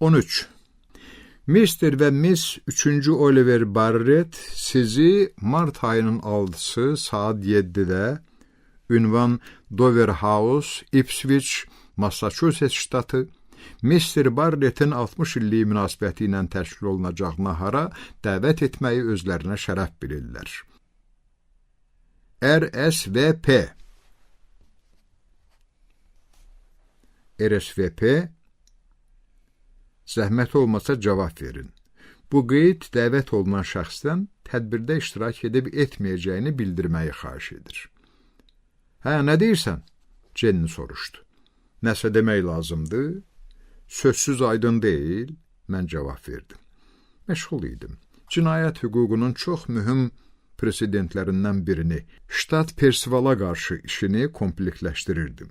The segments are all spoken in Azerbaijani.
13. Mr. və Miss 3-cü Oliver Barrett sizi mart ayının 6-sı saat 7-də ünvan Dover House, Ipswich, Massachusetts ştatı, Mr. Barrett'in 60 illiyi münasibəti ilə təşkil olunacaq nahara dəvət etməyi özlərinə şərəf bilirlər. RSVP zəhmət olmasa cavab verin. Bu qeyd dəvət olunan şəxsdən tədbirdə iştirak edib etməyəcəyini bildirməyi xahiş edir. Hə, nə deyirsən? Jenny soruşdu. Nəsə demək lazımdır? Sözsüz aydın deyil, mən cavab verdim. Məşğul idim. Cinayət hüququnun çox mühüm presidentlərindən birini, ştat Persivala qarşı işini kompleksləşdirirdim.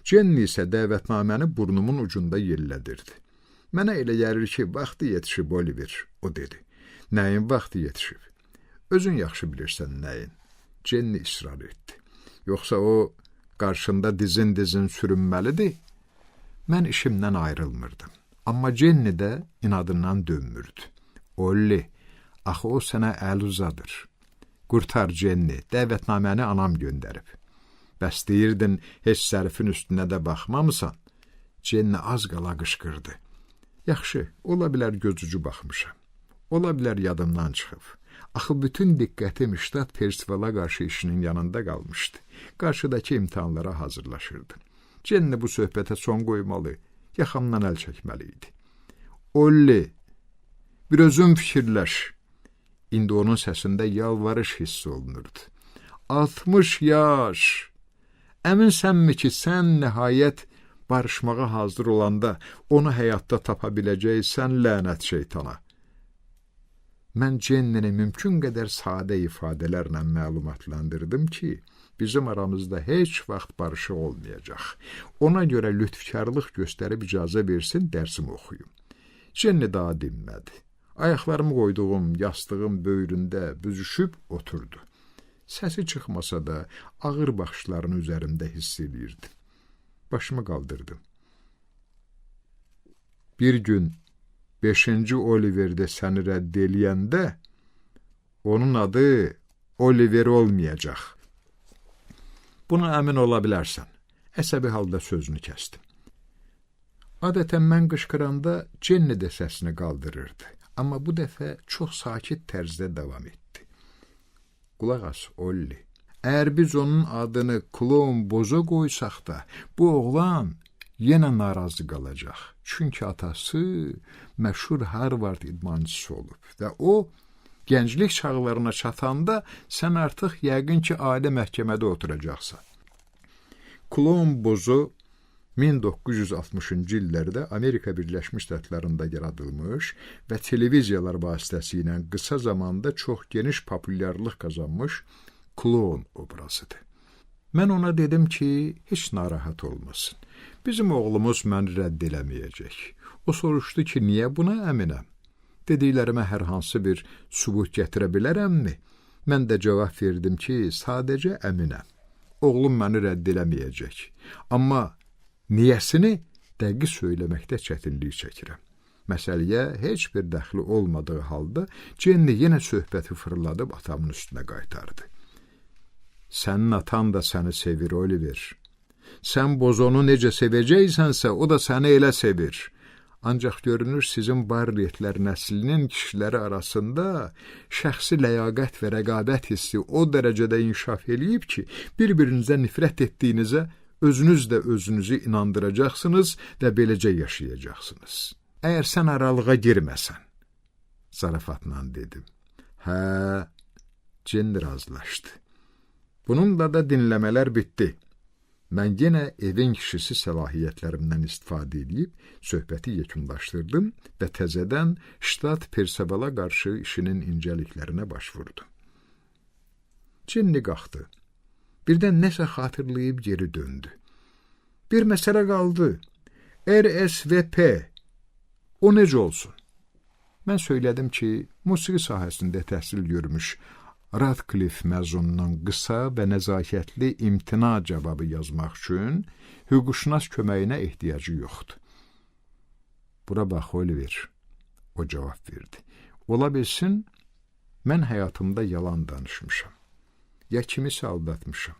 Jenny isə dəvətnaməni burnumun ucunda yellədirdi. Mənə elə gəlir ki, vaxtı yetişib, Oliver, o dedi. Nəyin vaxtı yetişib? Özün yaxşı bilirsən nəyin. Jenny israr etdi. Yoxsa o, qarşında dizin sürünməlidir? Mən işimdən ayrılmırdım. Amma Jenny də inadından dönmürdü. Olli, axı o sənə əl uzadır. Qurtar Jenny, dəvətnaməni anam göndərib. Bəs deyirdin, heç zərfin üstünə də baxmamısan? Jenny az qala qışqırdı. Yaxşı, ola bilər gözücü baxmışam. Ola bilər yadımdan çıxıb. Axı bütün diqqətim ştat Persivala qarşı işinin yanında qalmışdı. Qarşıdakı imtahanlara hazırlaşırdım. Jenny bu söhbətə son qoymalı, yaxamdan əl çəkməli idi. Olli, bir özün fikirləş. İndi onun səsində yalvarış hissi olunurdu. 60 yaş. Əminsənmi ki, sən nəhayət barışmağa hazır olanda onu həyatda tapa biləcəksən, lənət şeytana. Mən Jenny-ni mümkün qədər sadə ifadələrlə məlumatlandırdım ki, bizim aramızda heç vaxt barışıq olmayacaq. Ona görə lütfkarlıq göstərib icazə versin, dərsimi oxuyum. Jenny daha dinmədi. Ayaqlarımı qoyduğum yastığım böyründə büzüşüb oturdu. Səsi çıxmasa da ağır baxışlarını üzərimdə hiss edirdi. Başımı qaldırdım. Bir gün 5-ci Oliver'də səni rədd eləyəndə onun adı Oliver olmayacaq. Buna əmin ola bilərsən. Əsəbi halda sözünü kəsdim. Adətən mən qışqıranda Jenny də səsini qaldırırdı. Amma bu dəfə çox sakit tərzdə davam etdi. Qulaq as, Olli. Əgər biz onun adını Klon Bozo qoysaq da, bu oğlan yenə narazı qalacaq. Çünki atası məşhur Harvard idmançısı olub və o, gənclik çağlarına çatanda sən artıq yəqin ki, ali məhkəmədə oturacaqsan. Klon Bozo 1960-cı illərdə Amerika Birləşmiş Ştatlarında yaradılmış və televiziyalar vasitəsilə qısa zamanda çox geniş populyarlıq qazanmış klon obrazıdır. Mən ona dedim ki, heç narahat olmasın. Bizim oğlumuz məni rədd eləməyəcək. O soruşdu ki, niyə buna əminəm? Dediklərimə hər hansı bir sübut gətirə bilərəmmi? Mən də cavab verdim ki, sadəcə əminəm. Oğlum məni rədd eləməyəcək. Amma niyəsini dəqiq söyləməkdə çətinlik çəkirəm. Məsələyə heç bir dəxli olmadığı halda Jenny yenə söhbəti fırladıb atamın üstünə qaytardı. Sənin atan da səni sevir, Oliver. Sən Bozonu necə sevəcəksənsə, o da səni elə sevir. Ancaq görünür, sizin Barrettlər nəslinin kişiləri arasında şəxsi ləyaqət və rəqabət hissi o dərəcədə inkişaf eləyib ki, bir-birinizə nifrət etdiyinizə özünüz də özünüzü inandıracaqsınız və beləcə yaşayacaqsınız. Əgər sən aralığa girməsən, zarafatla dedim. Hə, Jenny razılaşdı. Bununla da dinləmələr bitdi. Mən yenə evin kişisi səlahiyyətlərimdən istifadə edib söhbəti yekunlaşdırdım və təzədən ştat Persivala qarşı işinin incəliklərinə başvurdum. Jenny qalxdı. Birdən nəsə xatırlayıb geri döndü. Bir məsələ qaldı. RSVP. O necə olsun? Mən söylədim ki, musiqi sahəsində təhsil görmüş Radcliffe məzununun qısa və nəzakətli imtina cavabı yazmaq üçün hüquqşünas köməyinə ehtiyacı yoxdur. Bura bax, Oliver, o cavab verdi. Ola bilsin, mən həyatımda yalan danışmışam. Ya kimisə aldatmışam.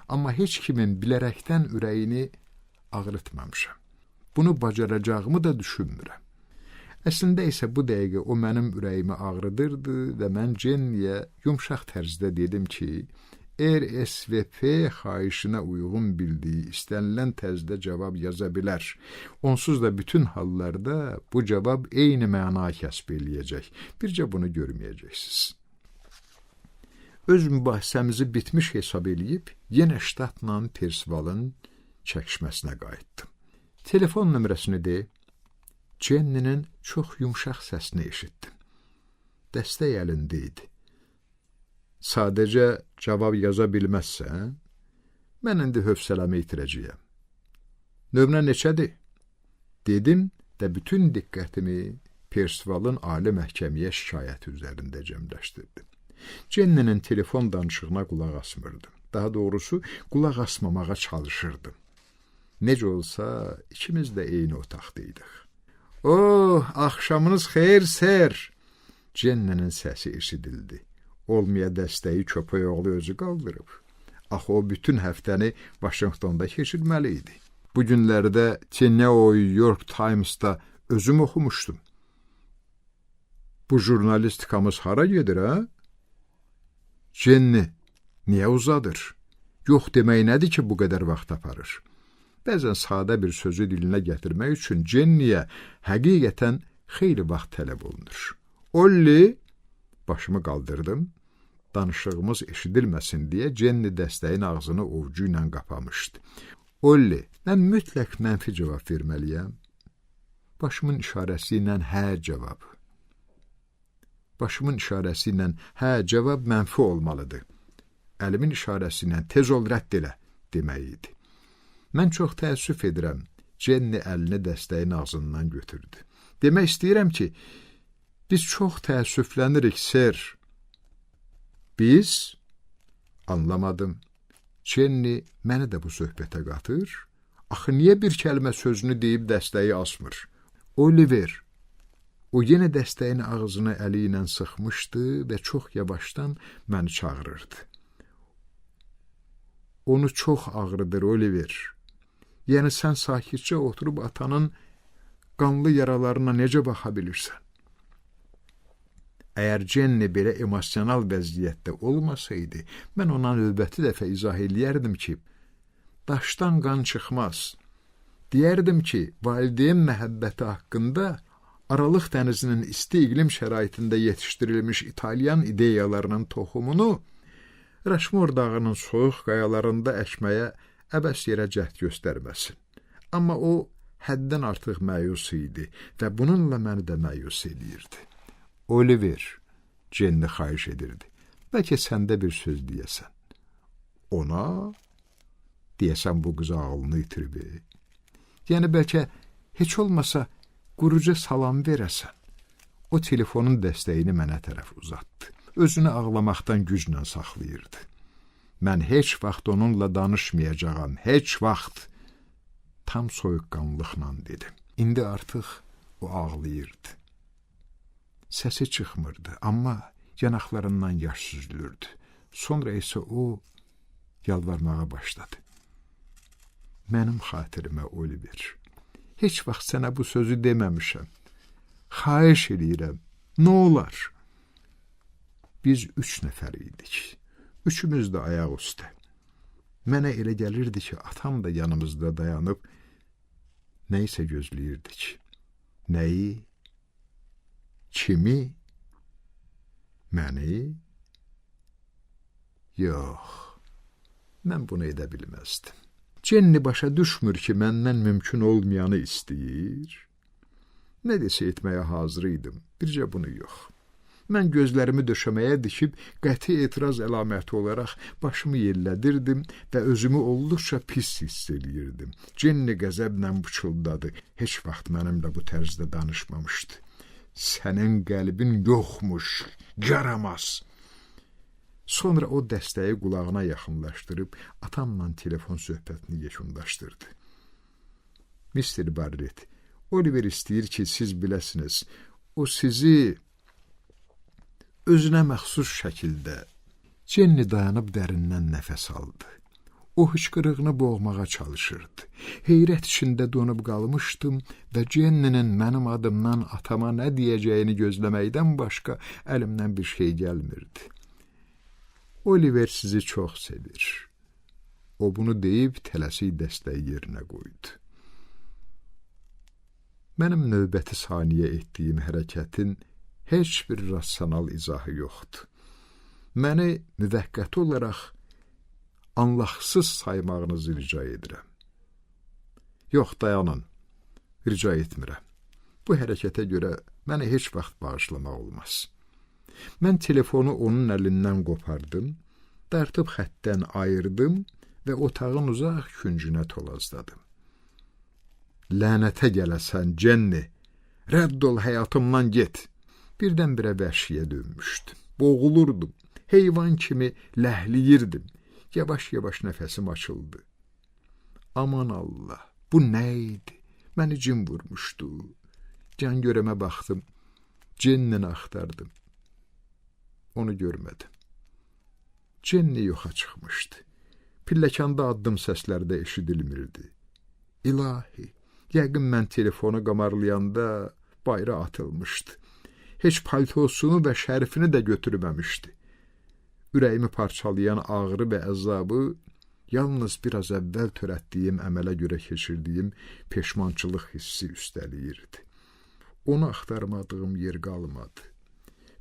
Amma heç kimin bilərəkdən ürəyini ağrıtmamışam. Bunu bacaracağımı da düşünmürəm. Əslində isə bu dəqiqə o mənim ürəyimi ağrıdırdı və mən Jenniyə yumşaq tərzdə dedim ki, RSVP xahişinə uyğun bildiyi istənilən tərzdə cavab yaza bilər. Onsuz da bütün hallarda bu cavab eyni məna kəsb eləyəcək. Bircə bunu görməyəcəksiniz. Öz mübahisəmizi bitmiş hesab eləyib, yenə ştatla Persivalın çəkişməsinə qayıtdım. Telefon nömrəsini de, Jenny'nin çox yumşaq səsini eşitdim. Dəstək əlində idi. Sadəcə cavab yaza bilməzsən, mən indi hövsələmi itirəcəyəm. Nömrə neçədir? Dedim və bütün diqqətimi Persivalın ali məhkəməyə şikayəti üzərində cəmləşdirdim. Jenny'nin telefon danışığına qulaq asmırdım. Daha doğrusu, qulaq asmamağa çalışırdım. Necə olsa, ikimiz də eyni otaqdaydıq. "Oh, axşamınız xeyir, ser!" Jenny'nin səsi eşidildi. Olmaya dəstəyi köpək oğlu özü qaldırıb. Axı o bütün həftəni Vaşinqtonda keçirməli idi. Bu günlərdə New York Times'da özüm oxumuşdum. Bu jurnalistikamız hara gedir, ha? Jenny, niyə uzadır? Yox demək nədir ki, bu qədər vaxt aparır? Bəzən sadə bir sözü dilinə gətirmək üçün Jenny'yə həqiqətən xeyli vaxt tələb olunur. Olli, başımı qaldırdım. Danışığımız eşidilməsin deyə Jenny dəstəyin ağzını ovcu ilə qapamışdı. Olli, mən mütləq mənfi cavab verməliyəm. Başımın işarəsi ilə hə cavab. Başımın işarəsi ilə hə cavab mənfi olmalıdır. Əlimin işarəsi ilə tez ol rədd elə demək idi. Mən çox təəssüf edirəm. Jenny əlini dəstəyin ağzından götürdü. Demək istəyirəm ki, biz çox təəssüflənirik, ser. Biz? Anlamadım. Jenny məni də bu söhbətə qatır. Axı niyə bir kəlmə sözünü deyib dəstəyi asmır? Oliver. O yenə dəstəyin ağzını əli ilə sıxmışdı və çox yavaşdan məni çağırırdı. Onu çox ağrıdır, Oliver. Yəni sən sakitcə oturub atanın qanlı yaralarına necə baxa bilirsən? Əgər Jenny belə emosional vəziyyətdə olmasaydı, mən ona növbəti dəfə izah eləyərdim ki, daşdan qan çıxmaz. Deyərdim ki, valideyn məhəbbəti haqqında Aralıq dənizinin isti iqlim şəraitində yetişdirilmiş İtalyan ideyalarının toxumunu Raşmor dağının soyuq qayalarında əkməyə əbəs yerə cəhd göstərməsin. Amma o, həddən artıq məyus idi və bununla məni də məyus eləyirdi. Oliver, Jenny xahiş edirdi. Bəlkə səndə bir söz deyəsən. Ona? Deyəsən bu qız ağlını itirib. Yəni bəlkə heç olmasa quruca salam verəsən. O telefonun dəstəyini mənə tərəf uzatdı. Özünü ağlamaqdan güclə saxlayırdı. Mən heç vaxt onunla danışmayacağam, heç vaxt. Tam soyuqqanlıqla dedim. İndi artıq o ağlayırdı. Səsi çıxmırdı, amma yanaqlarından yaş süzülürdü. Sonra isə o yalvarmağa başladı. Mənim xatirimə, Oliver, heç vaxt sənə bu sözü deməmişəm. Xahiş edirəm, nə olar? Biz 3 nəfər idik. Üçümüz də ayaq üstə. Mənə elə gəlirdi ki, atam da yanımızda dayanıb nə isə gözləyirdik. Nəyi? Kimi? Məni? Yox, mən bunu edə bilməzdim. Jenny başa düşmür ki, məndən mümkün olmayanı istəyir. Nə desə etməyə hazır idim, bircə bunu yox. Mən gözlərimi döşəməyə dikib, qəti etiraz əlaməti olaraq başımı yellədirdim və özümü olduqca pis hiss eləyirdim. Jenny qəzəblə pıçıldadı. Heç vaxt mənimlə bu tərzdə danışmamışdı. Sənin qəlbin yoxmuş, yaramaz. Sonra o dəstəyi qulağına yaxınlaşdırıb, atamla telefon söhbətini yekunlaşdırdı. Mr. Barrett, Oliver istəyir ki, siz biləsiniz. O sizi özünə məxsus şəkildə. Jenny dayanıb dərindən nəfəs aldı. O hıçqırığını boğmağa çalışırdı. Heyrət içində donub qalmışdım və Jenny'nin mənim adımdan atama nə deyəcəyini gözləməkdən başqa əlimdən bir şey gəlmirdi. Oliver sizi çox sevir. O bunu deyib tələsik dəstəyi yerinə qoydu. Mənim növbəti saniyə etdiyim hərəkətin heç bir rasional izahı yoxdur. Məni müvəqqəti olaraq anlaxsız saymağınızı rica edirəm. Yox, dayanın, rica etmirəm. Bu hərəkətə görə məni heç vaxt bağışlamaq olmaz. Mən telefonu onun əlindən qopardım, dartıb xəttdən ayırdım və otağın uzaq küncünə tolazladım. Lənətə gələsən, Jenny, rədd ol həyatımdan get. Birdən-birə vəhşiyə dönmüşdüm. Boğulurdum, heyvan kimi ləhliyirdim. Yavaş-yavaş nəfəsim açıldı. Aman Allah, bu nə idi? Məni cin vurmuşdu. Can görəmə baxdım, Jenny'ni axtardım. Onu görmədim. Jenny yoxa çıxmışdı. Pilləkanda addım səsləri də eşidilmirdi. İlahi, yəqin mən telefonu qamarlayanda bayra atılmışdı. Heç paltosunu və şərifini də götürməmişdi. Ürəyimi parçalayan ağrı və əzabı yalnız biraz əvvəl törətdiyim əmələ görə keçirdiyim peşmançılıq hissi üstəliyirdi. Onu axtarmadığım yer qalmadı.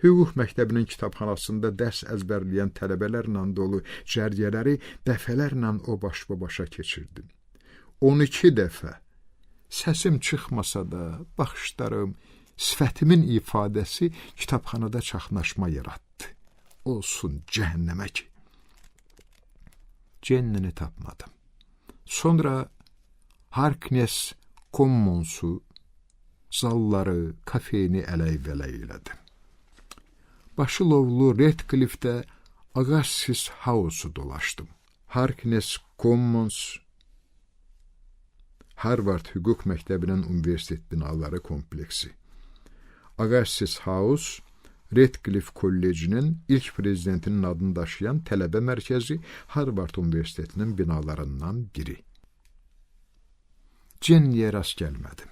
Hüquq məktəbinin kitabxanasında dərs əzbərləyən tələbələrlə dolu cərgələri dəfələrlə o başa keçirdim. 12 dəfə. Səsim çıxmasa da, baxışlarım, sifətimin ifadəsi kitabxanada çaxnaşma yaratdı. Olsun cəhənnəmə ki. Jenny'ni tapmadım. Sonra Harkness Commons'u, zalları, kafeyni ələk-vələk elədim. Başılovlu Redcliffe'də Agassiz House'u dolaşdım. Harkness Commons, Harvard Hüquq Məktəbinin universitet binaları kompleksi. Agassiz House, Redcliffe Kollecinin ilk prezidentinin adını daşıyan tələbə mərkəzi Harvard Universitetinin binalarından biri. Jenny'yə rast gəlmədim.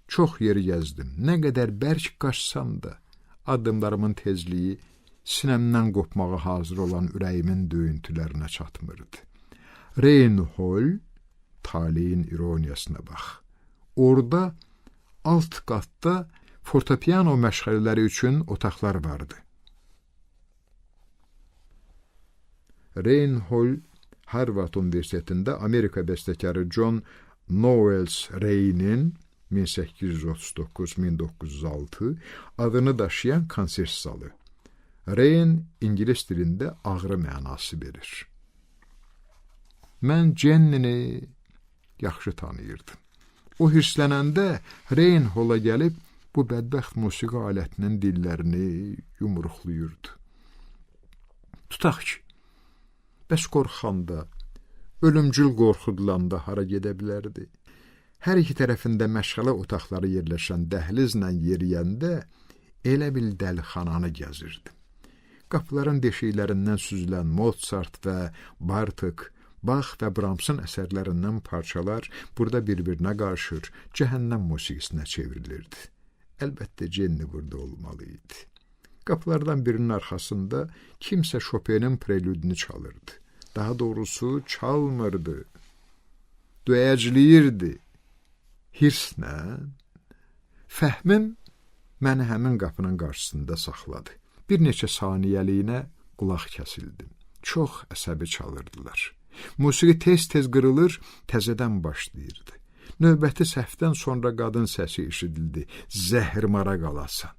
Çox yeri gəzdim. Nə qədər bərk qaçsam da, addımlarımın tezliyi sinəmdən qopmağa hazır olan ürəyimin döyüntülərinə çatmırdı. Reinhold, taleyin ironiyasına bax. Orada alt qatda fortepiano məşğələləri üçün otaqlar vardı. Reinhold Harvard Universitetində Amerika bəstəkarı John Knowles Reynin 1839-1906 adını daşıyan konsert zalı. Reyn İngilis dilində ağrı mənası verir. Mən Jenny'ni yaxşı tanıyırdım. O hirslənəndə Reinhold'a gəlib bu bədbəxt musiqi alətinin dillərini yumruqlayırdı. Tutaq ki, bəs qorxanda, ölümcül qorxudulanda hara gedə bilərdi? Hər iki tərəfində məşğələ otaqları yerləşən dəhlizlə yeriyəndə elə bil dəlixananı gəzirdi. Qapıların deşiklərindən süzülən Mozart və Bartok, Bach və Brahmsın əsərlərindən parçalar burada bir-birinə qarışır, cəhənnəm musiqisinə çevrilirdi. Əlbəttə Jenny burada olmalı idi. Qapılardan birinin arxasında kimsə Chopin'in prelüdünü çalırdı. Daha doğrusu çalmırdı. Döyəcləyirdi. Hirslə, fəhmim məni həmin qapının qarşısında saxladı. Bir neçə saniyəliyinə qulaq kəsildim. Çox əsəbi çalırdılar. Musiqi tez-tez qırılır, təzədən başlayırdı. Növbəti səhvdən sonra qadın səsi eşidildi. Zəhrimara qalasan.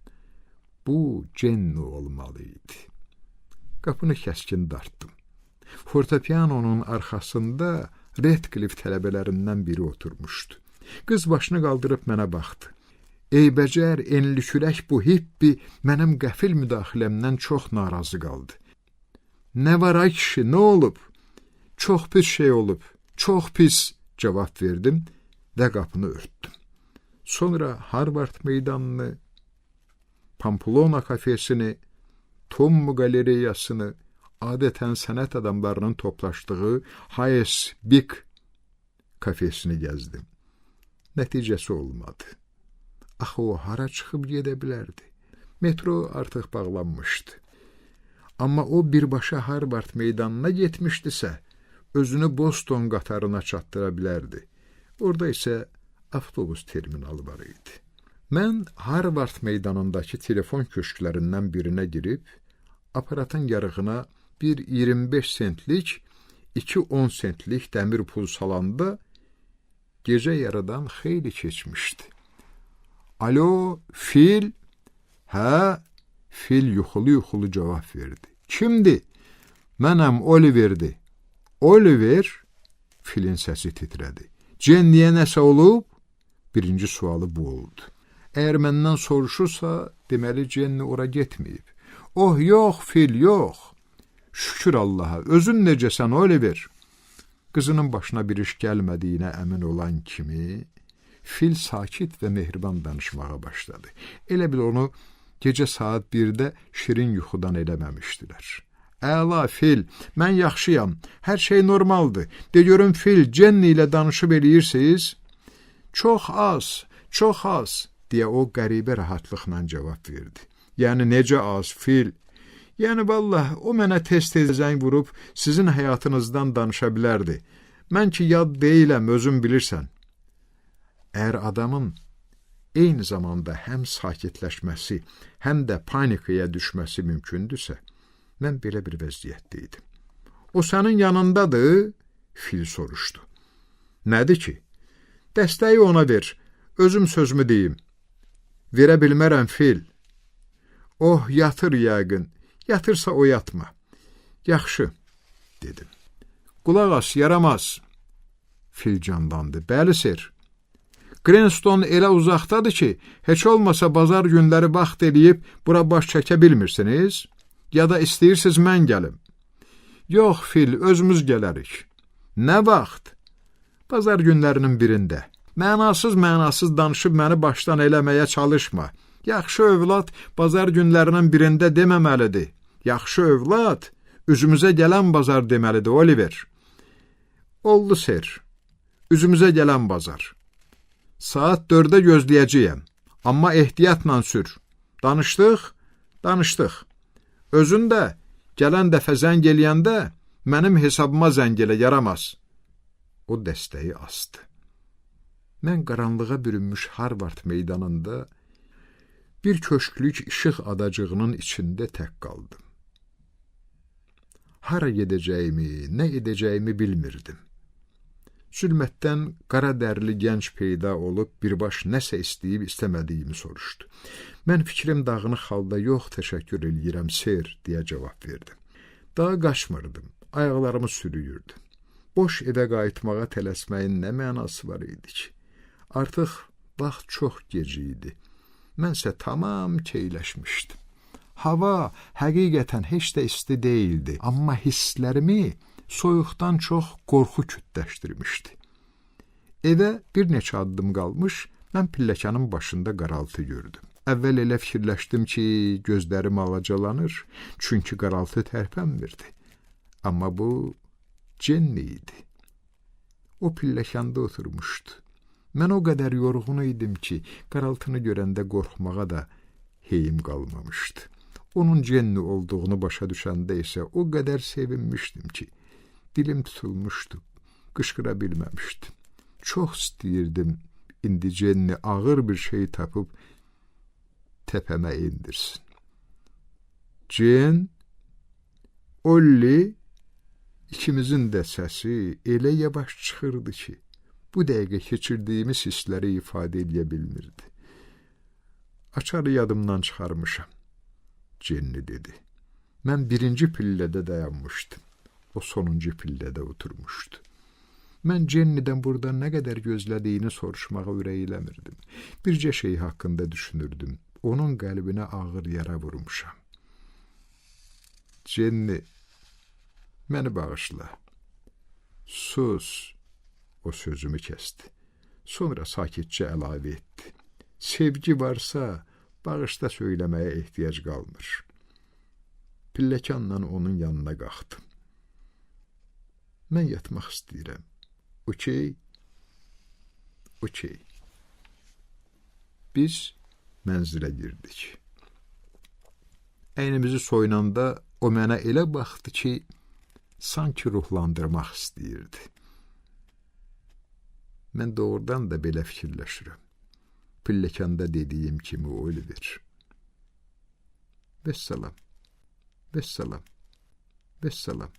Bu Jenny olmalı idi. Qapını kəskin dartdım. Fortepianonun arxasında Redcliffe tələbələrindən biri oturmuşdu. Qız başını qaldırıb mənə baxdı. Eybəcər, enli-kürək bu hippi mənim qəfil müdaxiləmdən çox narazı qaldı. Nə var ay kişi, nə olub? Çox pis şey olub, çox pis, cavab verdim və qapını örtdüm. Sonra Harvard meydanını, Pamplona kafesini, Tommu qalereyasını, adətən sənət adamlarının toplaşdığı Hayes Big kafesini gəzdim. Nəticəsi olmadı. Axı o hara çıxıb gedə bilərdi? Metro artıq bağlanmışdı. Amma o birbaşa Harvard meydanına getmişdisə, özünü Boston qatarına çatdıra bilərdi. Orada isə avtobus terminalı var idi. Mən Harvard meydanındakı telefon köşklərindən birinə girib, aparatın yarığına bir 25 sentlik, 2 10 sentlik dəmir pul salanda gecə yarıdan xeyli keçmişdi. Alo, Fil? Hə? Fil yuxulu-yuxulu cavab verdi. Kimdi? Mənəm, Oliverdi. Oliver? Filin səsi titrədi. Jenniyə nəsə olub? Birinci sualı bu oldu. Əgər məndən soruşursa, deməli Jenny ora getməyib. Oh, yox, Fil, yox. Şükür Allaha, özün necəsən, Oliver? Qızının başına bir iş gəlmədiyinə əmin olan kimi, Fil sakit və mehriban danışmağa başladı. Elə bil onu gecə saat 1-də şirin yuxudan eləməmişdilər. Əla, Fil, mən yaxşıyam, hər şey normaldır. De görüm, Fil, Jenny ilə danışıb eləyirsiniz? Çox az, deyə o qəribə rahatlıqla cavab verdi. Yəni, necə az, Fil? Yəni, vallah, o mənə tez-tez zəng vurub sizin həyatınızdan danışa bilərdi. Mən ki, yad deyiləm, özün bilirsən. Əgər adamın eyni zamanda həm sakitləşməsi, həm də panikaya düşməsi mümkündürsə, mən belə bir vəziyyətdəydim. O sənin yanındadır? Fil soruşdu. Nədir ki? Dəstəyi ona ver, özüm sözümü deyim. Verə bilmərəm, Fil. Oh, yatır yəqin, yatırsa o yatma. Yaxşı, dedim. Qulaq as, yaramaz. Fil canlandı. Bəli, ser. Greenstone elə uzaqdadır ki, heç olmasa bazar günləri vaxt eləyib bura baş çəkə bilmirsiniz? Ya da istəyirsiniz mən gəlim? Yox, Fil, özümüz gələrik. Nə vaxt? Bazar günlərinin birində. Mənasız danışıb məni başdan eləməyə çalışma. Yaxşı övlad bazar günlərinin birində deməməlidir. Yaxşı övlad üzümüzə gələn bazar deməlidir, Oliver. Oldu, ser. Üzümüzə gələn bazar. Saat 4-də gözləyəcəyəm. Amma ehtiyatla sür. Danışdıq? Danışdıq. Özün də gələn dəfə zəng eləyəndə mənim hesabıma zəng elə, yaramaz. O dəstəyi asdı. Mən qaranlığa bürünmüş Harvard meydanında bir köşklük işıq adacığının içində tək qaldım. Hara gedəcəyimi, nə edəcəyimi bilmirdim. Zülmətdən qara dərli gənc peyda olub birbaş nəsə istəyib istəmədiyimi soruşdu. Mən fikrim dağınıq halda yox, təşəkkür eləyirəm, ser, deyə cavab verdim. Daha qaçmırdım, ayaqlarımı sürüyürdüm. Boş evə qayıtmağa tələsməyin nə mənası var idi ki? Artıq vaxt çox gec idi. Mənsə tamam keyləşmişdim. Hava həqiqətən heç də isti deyildi, amma hisslərimi soyuqdan çox qorxu kütləşdirmişdi. Evə bir neçə addım qalmış, mən pilləkənin başında qaraltı gördüm. Əvvəl elə fikirləşdim ki, gözlərim alacalanır, çünki qaraltı tərpənmirdi. Amma bu Jenny idi. O pilləkəndə oturmuşdu. Mən o qədər yorğun idim ki, qaraltını görəndə qorxmağa da heyim qalmamışdı. Onun Jenny olduğunu başa düşəndə isə o qədər sevinmişdim ki, dilim tutulmuşdu, qışqıra bilməmişdim. Çox istəyirdim, indi Jenny ağır bir şey tapıb təpəmə indirsin. Jen, Olli, ikimizin də səsi elə yavaş çıxırdı ki, bu dəqiqə keçirdiyimiz hissləri ifadə edə bilmirdi. Açarı yadımdan çıxarmışam, Jenny dedi. Mən birinci pillədə dayanmışdım. O sonuncu pillədə oturmuşdu. Mən Jenny'dən burada nə qədər gözlədiyini soruşmağa ürəyiləmirdim. Bircə şey haqqında düşünürdüm. Onun qəlbinə ağır yara vurmuşam. Jenny, məni bağışla. Sus, o sözümü kəsdi. Sonra sakitcə əlavə etdi. Sevgi varsa, bağışda söyləməyə ehtiyac qalmır. Pilləkanla onun yanına qalxdım. Mən yatmaq istəyirəm. Okey? Okey. Biz mənzilə girdik. Əynimizi soyunanda o mənə elə baxdı ki, sanki ruhlandırmaq istəyirdi. Mən doğrudan da belə fikirləşirəm. Pilləkanda dediyim kimi Oliver. Vəssalam, vəssalam, vəssalam.